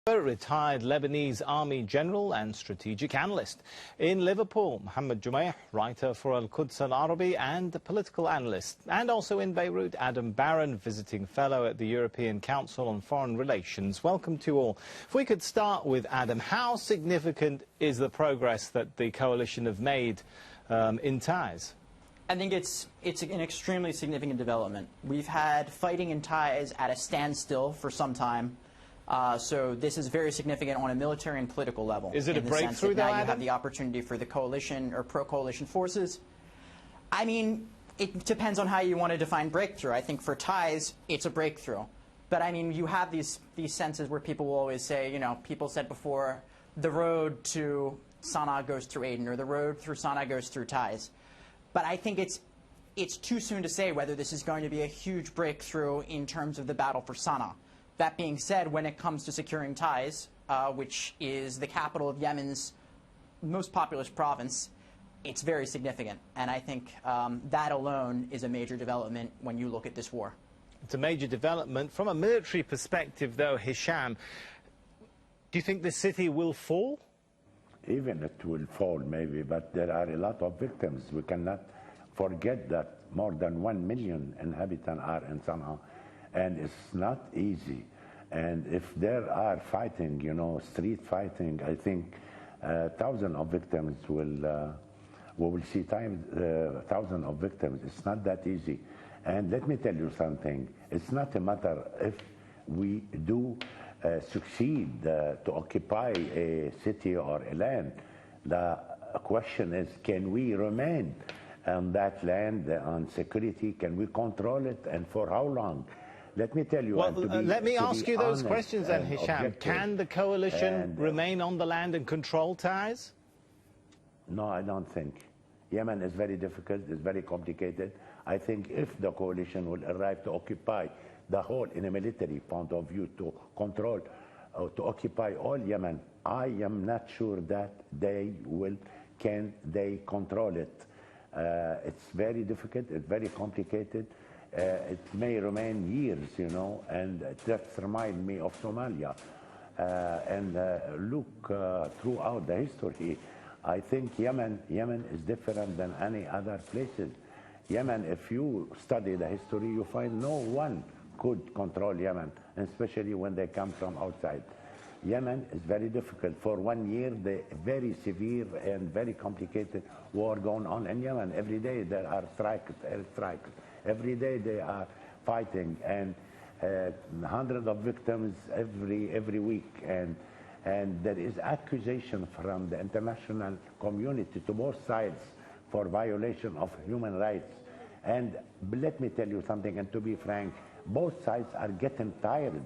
A retired Lebanese army general and strategic analyst. In Liverpool, Hisham Jaber, writer for Al-Quds Al-Arabi and political analyst. And also in Beirut, Aden, visiting fellow at the European Council on Foreign Relations. Welcome to all. If we could start with Aden, how significant is the progress that the coalition have made in Taiz? I think it's an extremely significant development. We've had fighting in Taiz at a standstill for some time. So this is very significant on a military and political level. Is it a breakthrough, though, now Adam? you have the opportunity for the coalition or pro-coalition forces. I mean, it depends on how you want to define breakthrough. I think for Taiz, it's a breakthrough. But I mean, you have these senses where people will always say, you know, people said before, the road to Sana'a goes through Aden, or the road through Sana'a goes through Taiz. But I think it's too soon to say whether this is going to be a huge breakthrough in terms of the battle for Sana'a. That being said, when it comes to securing Taiz, which is the capital of Yemen's most populous province, it's very significant. And I think that alone is a major development when you look at this war. It's a major development. From a military perspective, though, Hisham, do you think the city will fall? Even it will fall, maybe, but there are a lot of victims. We cannot forget that more than 1 million inhabitants are in Sana'a. And it's not easy. And if there are fighting, you know, street fighting, I think thousands of victims we will see thousands of victims. It's not that easy. And let me tell you something. It's not a matter if we do succeed to occupy a city or a land. The question is, can we remain on that land, on security? Can we control it, and for how long? Let me tell you. Well, let me ask you those questions then, Hisham. Can the coalition remain on the land and control Taiz? No, I don't think. Yemen is very difficult, it's very complicated. I think if the coalition will arrive to occupy the whole, in a military point of view, to control, to occupy all Yemen, I am not sure that can they control it. It's very difficult, it's very complicated. It may remain years, you know, and that reminds me of Somalia. Look throughout the history, I think Yemen is different than any other places. Yemen, if you study the history, you find no one could control Yemen, especially when they come from outside. Yemen is very difficult. For 1 year, the very severe and very complicated war going on in Yemen. Every day there are strikes, air strikes. Every day they are fighting, and hundreds of victims every week. And there is accusation from the international community to both sides for violation of human rights. And let me tell you something, and to be frank, both sides are getting tired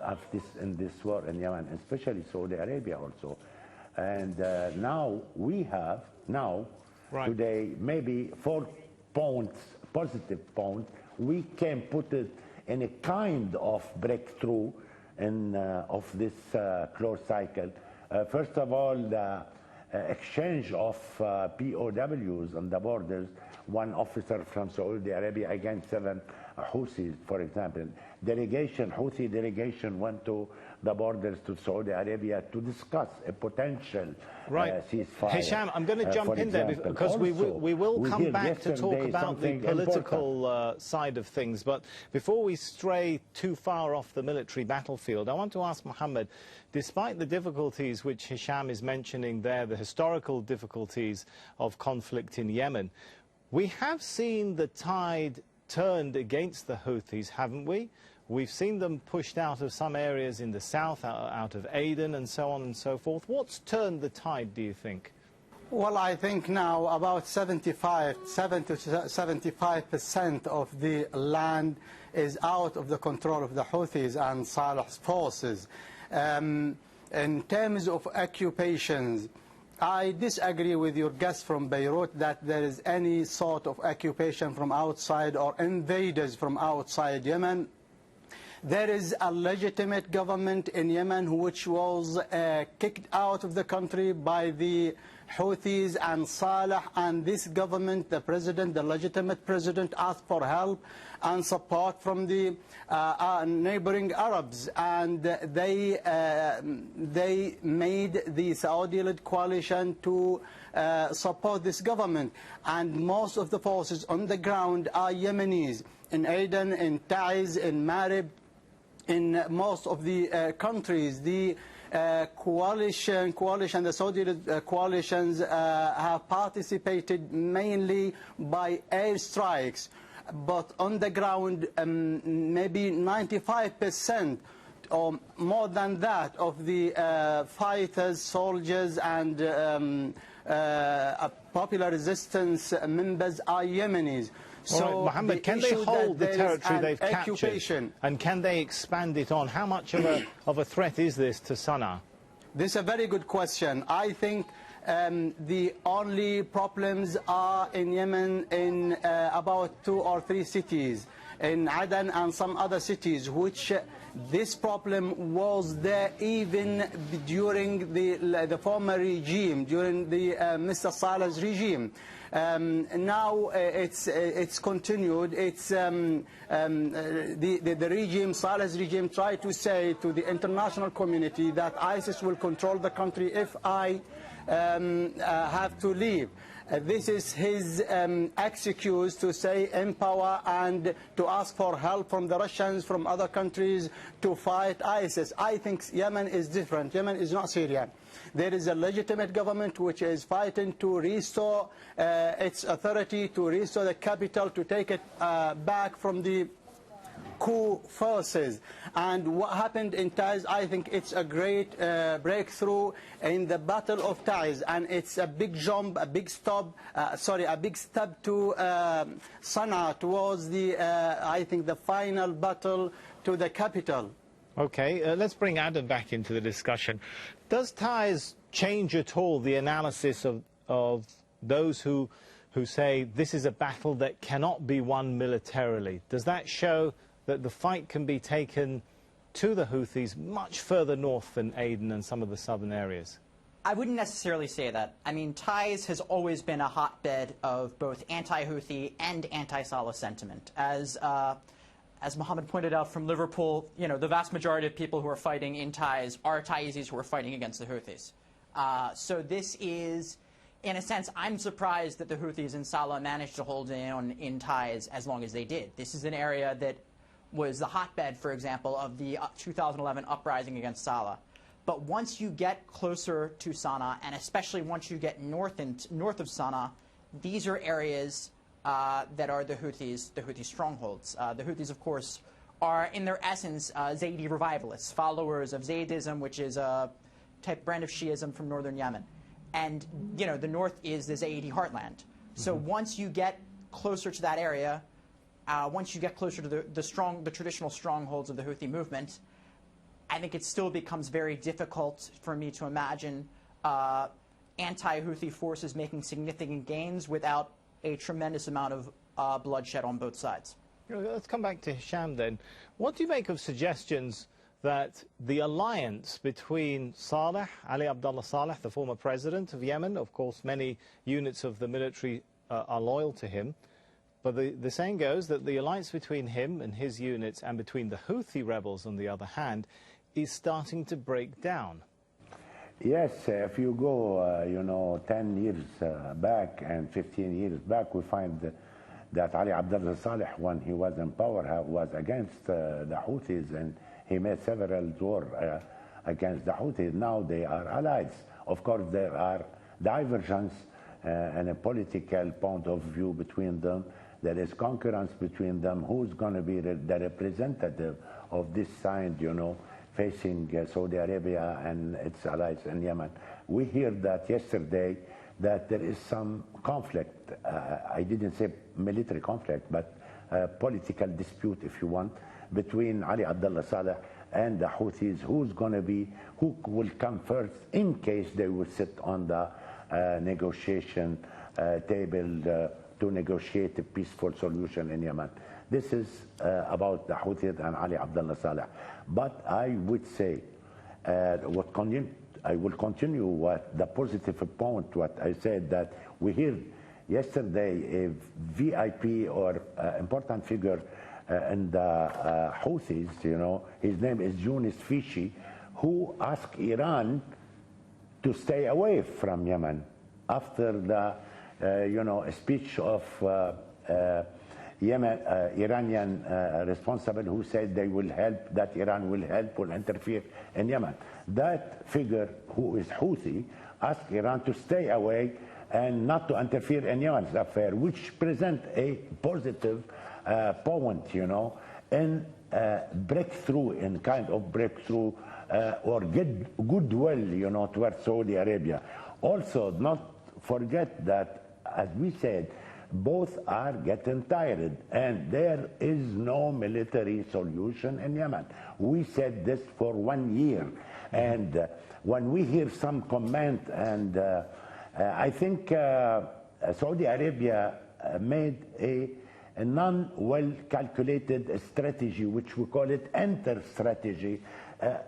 of this war in Yemen, especially Saudi Arabia also. And now we have today maybe 4 points, positive points. We can put it in a kind of breakthrough of this closed cycle. First of all, the exchange of POWs on the borders. 1 officer from Saudi Arabia against 7 Houthis, for example. Houthi delegation went to the borders to Saudi Arabia to discuss a potential ceasefire. Hisham, I'm going to jump in there because also, we will come back to talk about the political side of things. But before we stray too far off the military battlefield, I want to ask Mohammed, despite the difficulties which Hisham is mentioning there, the historical difficulties of conflict in Yemen, we have seen the tide turned against the Houthis, haven't we? We've seen them pushed out of some areas in the south, out of Aden and so on and so forth. What's turned the tide, do you think? Well, I think now about 70 to 75% of the land is out of the control of the Houthis and Saleh's forces. In terms of occupations, I disagree with your guest from Beirut that there is any sort of occupation from outside or invaders from outside Yemen. There is a legitimate government in Yemen which was kicked out of the country by the Houthis and Saleh, and this government, the president, the legitimate president, asked for help and support from the neighboring Arabs, and they made the Saudi-led coalition to support this government. And most of the forces on the ground are Yemenis, in Aden, in Taiz, in Marib, in most of the countries. The coalition, the Saudi coalitions have participated mainly by airstrikes, but on the ground maybe 95% or more than that of the fighters, soldiers and popular resistance members are Yemenis. So, all right, Mohammed, can they hold the territory they've captured? And can they expand it on? How much of a threat is this to Sana'a? This is a very good question. I think the only problems are in Yemen in about 2 or 3 cities, in Aden and some other cities, which this problem was there even during the former regime, during the Mr. Saleh's regime. Now it's continued. It's the regime, Saleh's regime, tried to say to the international community that ISIS will control the country if I have to leave. This is his excuse to stay in power and to ask for help from the Russians, from other countries to fight ISIS. I think Yemen is different. Yemen is not Syria. There is a legitimate government which is fighting to restore its authority, to restore the capital, to take it back from the coup forces. And what happened in Taiz, I think it's a great breakthrough in the Battle of Taiz, and it's a big jump, a big step to Sana'a towards the, I think, the final battle to the capital. Okay, let's bring Aden back into the discussion. Does Taiz change at all the analysis of those who say this is a battle that cannot be won militarily? Does that show that the fight can be taken to the Houthis much further north than Aden and some of the southern areas? I wouldn't necessarily say that. I mean, Taiz has always been a hotbed of both anti-Houthi and anti-Saleh sentiment. As Mohammed pointed out from Liverpool, you know, the vast majority of people who are fighting in Taiz are Taizis who are fighting against the Houthis. So this is, in a sense, I'm surprised that the Houthis in Saleh managed to hold in Taiz as long as they did. This is an area that was the hotbed, for example, of the 2011 uprising against Saleh. But once you get closer to Sana'a, and especially once you get north of Sana'a, these are areas that are the Houthi strongholds. The Houthis, of course, are in their essence Zaidi revivalists, followers of Zaydism, which is a brand of Shiism from northern Yemen. And you know, the north is the Zaidi heartland. So once you get closer to that area, once you get closer to the traditional strongholds of the Houthi movement, I think it still becomes very difficult for me to imagine anti-Houthi forces making significant gains without a tremendous amount of bloodshed on both sides. Let's come back to Hisham then. What do you make of suggestions that the alliance between Saleh, Ali Abdullah Saleh, the former president of Yemen, of course many units of the military are loyal to him, but the saying goes that the alliance between him and his units and between the Houthi rebels on the other hand is starting to break down. Yes, if you go, you know, 10 years back and 15 years back, we find that Ali Abdullah Saleh, when he was in power, was against the Houthis, and he made several wars against the Houthis. Now they are allies. Of course, there are divergences and a political point of view between them. There is concurrence between them. Who's going to be the representative of this side, you know, facing Saudi Arabia and its allies in Yemen? We heard that yesterday that there is some conflict. I didn't say military conflict, but political dispute, if you want, between Ali Abdullah Saleh and the Houthis. Who will come first in case they will sit on the negotiation table to negotiate a peaceful solution in Yemen? This is about the Houthis and Ali Abdullah Saleh. But I would say, I will continue what the positive point, what I said, that we heard yesterday a VIP or important figure in the Houthis, you know, his name is Yunus Fishi, who asked Iran to stay away from Yemen after the, you know, speech of Iranian responsible who said they will help, that Iran will help, will interfere in Yemen. That figure, who is Houthi, asked Iran to stay away and not to interfere in Yemen's affair, which present a positive point, you know, in breakthrough, in kind of breakthrough or goodwill, you know, towards Saudi Arabia. Also, not forget that, as we said, both are getting tired, and there is no military solution in Yemen. We said this for 1 year, and when we hear some comment, and I think Saudi Arabia made a non-well-calculated strategy, which we call it enter-strategy,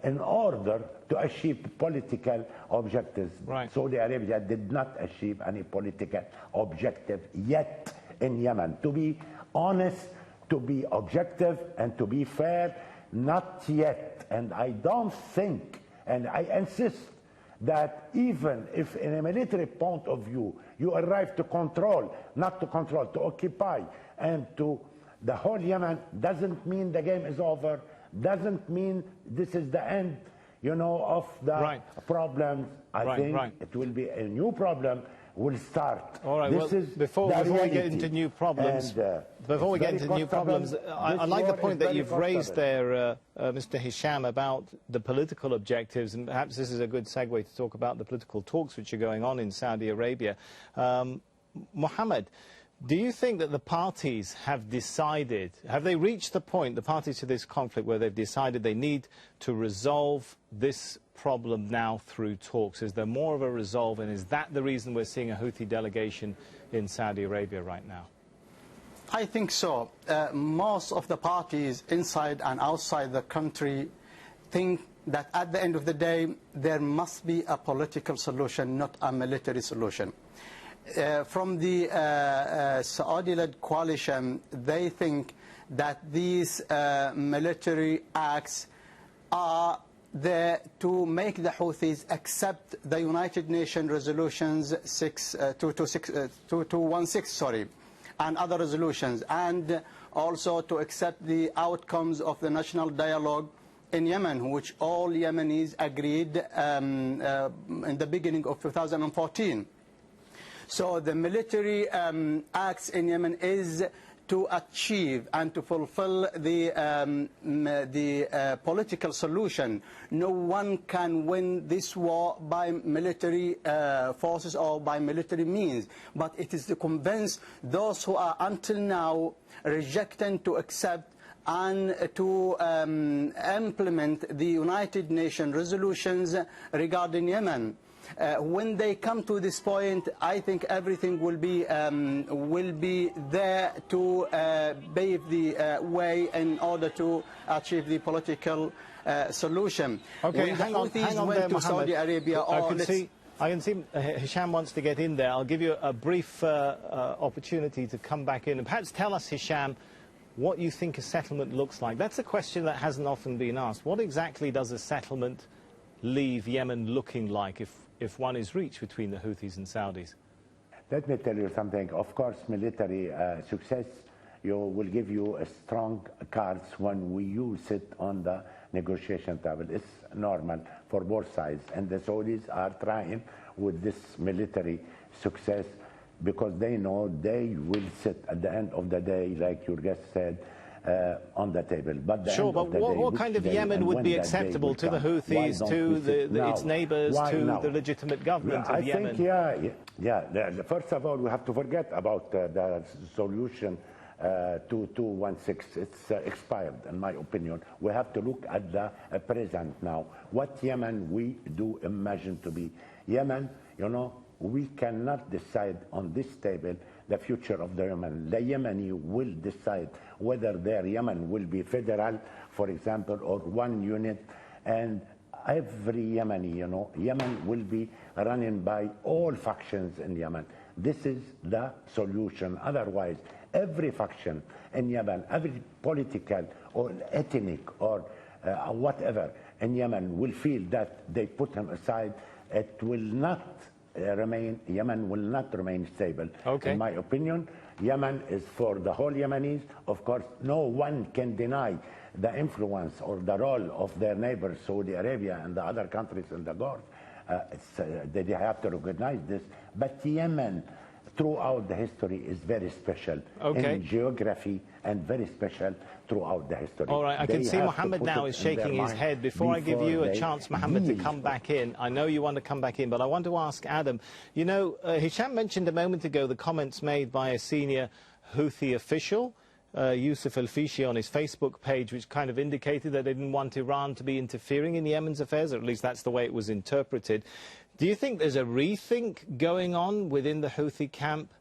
in order to achieve political objectives. Right. Saudi Arabia did not achieve any political objective yet in Yemen. To be honest, to be objective, and to be fair, not yet. And I don't think, and I insist, that even if in a military point of view you arrive to control, not to control, to occupy, and to the whole Yemen, doesn't mean the game is over, doesn't mean this is the end, you know, of the problems. I think it will be a new problem will start. All right, this well, is before we get into new problems, I like the point that you've raised there, Mr. Hisham, about the political objectives, and perhaps this is a good segue to talk about the political talks which are going on in Saudi Arabia. Mohammed, do you think that the parties have decided, have they reached the point, the parties to this conflict, where they've decided they need to resolve this problem now through talks? Is there more of a resolve, and is that the reason we're seeing a Houthi delegation in Saudi Arabia right now? I think so. Most of the parties inside and outside the country think that at the end of the day there must be a political solution, not a military solution. From the Saudi-led coalition, they think that these military acts are there to make the Houthis accept the United Nations resolutions 2216, and other resolutions, and also to accept the outcomes of the national dialogue in Yemen, which all Yemenis agreed in the beginning of 2014. So the military acts in Yemen is to achieve and to fulfill the political solution. No one can win this war by military forces or by military means, but it is to convince those who are until now rejecting to accept and to implement the United Nations resolutions regarding Yemen. When they come to this point, I think everything will be there to pave the way in order to achieve the political solution. Okay, when hang on went there, to Saudi Arabia, I can see Hisham wants to get in there. I'll give you a brief opportunity to come back in, and perhaps tell us, Hisham, what you think a settlement looks like. That's a question that hasn't often been asked. What exactly does a settlement leave Yemen looking like if one is reached between the Houthis and Saudis? Let me tell you something. Of course, military success will give you a strong cards when you sit on the negotiation table. It's normal for both sides, and the Saudis are trying with this military success because they know they will sit at the end of the day, like your guest said, on the table. But what kind of Yemen would be acceptable to the Houthis, to its neighbors, to the legitimate government of Yemen? I think, first of all, we have to forget about the solution 2216. It's expired, in my opinion. We have to look at the present now. What Yemen we do imagine to be. Yemen, you know, we cannot decide on this table the future of the Yemen. The Yemeni will decide whether their Yemen will be federal, for example, or one unit. And every Yemeni, Yemen will be running by all factions in Yemen. This is the solution. Otherwise, every faction in Yemen, every political or ethnic or whatever in Yemen will feel that they put him aside. It will not Yemen will not remain stable. Okay. In my opinion, Yemen is for the whole Yemenis. Of course, no one can deny the influence or the role of their neighbors, Saudi Arabia and the other countries in the Gulf. They have to recognize this. But Yemen, throughout the history, is very special in geography and very special throughout the history. All right, I can see Mohammed now is shaking his head. Before I give you a chance, Mohammed, to come back in, I know you want to come back in, but I want to ask Adam, Hisham mentioned a moment ago the comments made by a senior Houthi official, Yusuf al-Fishi, on his Facebook page, which kind of indicated that they didn't want Iran to be interfering in Yemen's affairs, or at least that's the way it was interpreted. Do you think there's a rethink going on within the Houthi camp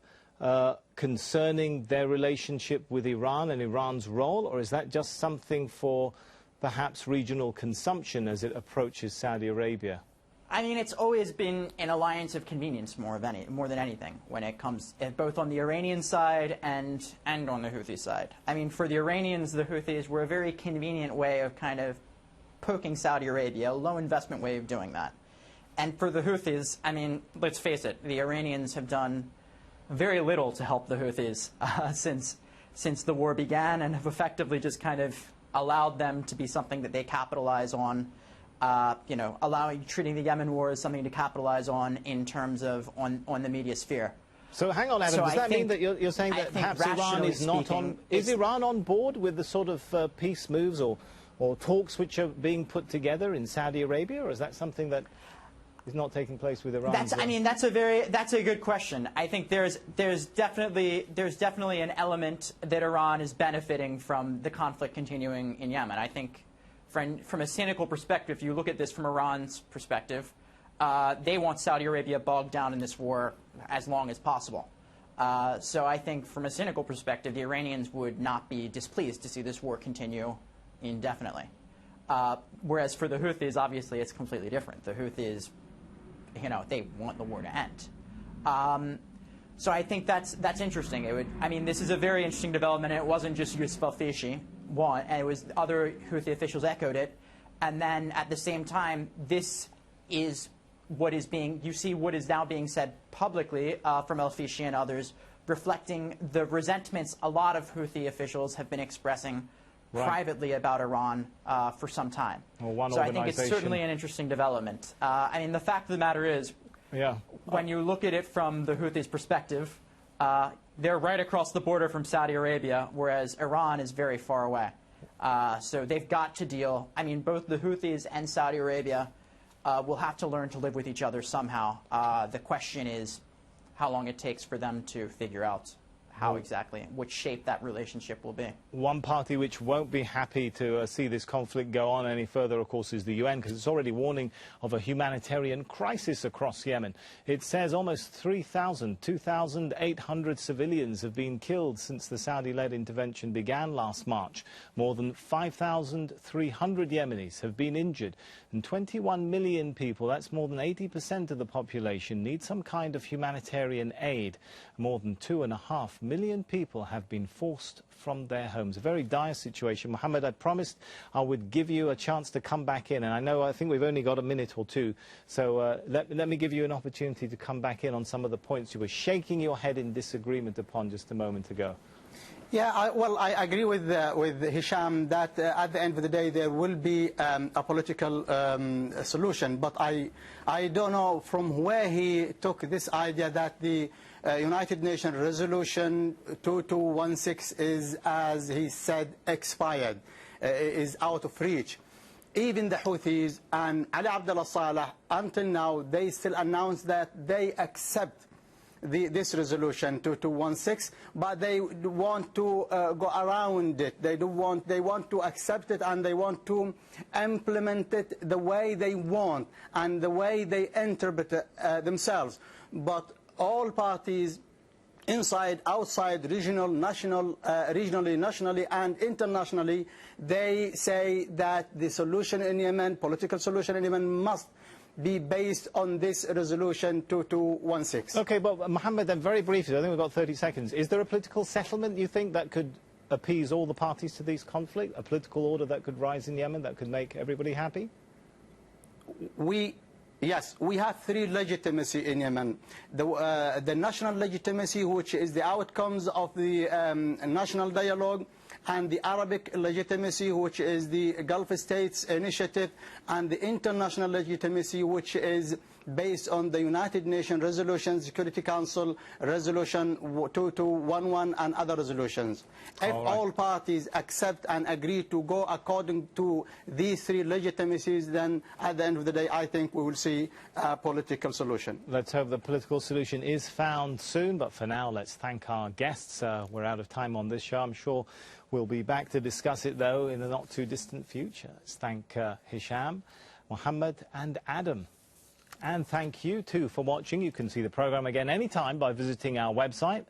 concerning their relationship with Iran and Iran's role, or is that just something for perhaps regional consumption as it approaches Saudi Arabia? I mean, it's always been an alliance of convenience more than anything when it comes both on the Iranian side and on the Houthi side. I mean, for the Iranians, the Houthis were a very convenient way of kind of poking Saudi Arabia, a low investment way of doing that. And for the Houthis, I mean, let's face it, the Iranians have done very little to help the Houthis since the war began, and have effectively just kind of allowed them to be something that they capitalize on. Treating the Yemen war as something to capitalize on in terms of on the media sphere. So hang on, Adam, does that mean that you're saying that perhaps Iran is not on... Is Iran on board with the sort of peace moves or talks which are being put together in Saudi Arabia, or is that something that is not taking place with Iran? That's a good question. I think there's definitely an element that Iran is benefiting from the conflict continuing in Yemen. I think from a cynical perspective, if you look at this from Iran's perspective, they want Saudi Arabia bogged down in this war as long as possible. So I think from a cynical perspective, the Iranians would not be displeased to see this war continue indefinitely. Whereas for the Houthis, obviously, it's completely different. The Houthis, they want the war to end. So I think that's interesting. This is a very interesting development. It wasn't just Yusuf al-Fishi, and it was other Houthi officials echoed it. And then at the same time, this is what is now being said publicly from al-Fishi and others, reflecting the resentments a lot of Houthi officials have been expressing privately about Iran for some time. So I think it's certainly an interesting development. The fact of the matter is, when you look at it from the Houthis' perspective, they're right across the border from Saudi Arabia, whereas Iran is very far away. So they've got to deal. Both the Houthis and Saudi Arabia will have to learn to live with each other somehow. The question is how long it takes for them to figure out how exactly, what shape that relationship will be. One party which won't be happy to see this conflict go on any further, of course, is the UN, because it's already warning of a humanitarian crisis across Yemen. It says almost 2,800 civilians have been killed since the Saudi-led intervention began last March. More than 5,300 Yemenis have been injured, and 21 million people, that's more than 80% of the population, need some kind of humanitarian aid. More than 2.5 million people have been forced from their homes. A very dire situation. Mohammed, I promised I would give you a chance to come back in, and I think we've only got a minute or two, so let me give you an opportunity to come back in on some of the points you were shaking your head in disagreement upon just a moment ago. Yeah, I agree with Hisham that at the end of the day there will be a political solution, but I don't know from where he took this idea that the United Nations Resolution 2216 is, as he said, expired, is out of reach. Even the Houthis and Ali Abdullah Saleh, until now, they still announce that they accept this resolution 2216, but they want to go around it. They want to accept it, and they want to implement it the way they want and the way they interpret themselves. But all parties, inside, outside, regionally, nationally, and internationally, they say that the solution in Yemen, political solution in Yemen, must be based on this resolution 2216. Okay, but Mohammed, then very briefly, I think we've got 30 seconds. Is there a political settlement, you think, that could appease all the parties to this conflict? A political order that could rise in Yemen that could make everybody happy? Yes, we have three legitimacy in Yemen. The national legitimacy, which is the outcomes of the national dialogue, and the Arabic legitimacy, which is the Gulf States Initiative, and the international legitimacy, which is based on the United Nations Resolution, Security Council Resolution 2211 and other resolutions. If all parties accept and agree to go according to these three legitimacies, then at the end of the day, I think we will see a political solution. Let's hope the political solution is found soon, but for now, let's thank our guests. We're out of time on this show. I'm sure we'll be back to discuss it, though, in the not-too-distant future. Let's thank Hisham, Mohammed and Adam. And thank you, too, for watching. You can see the programme again anytime by visiting our website.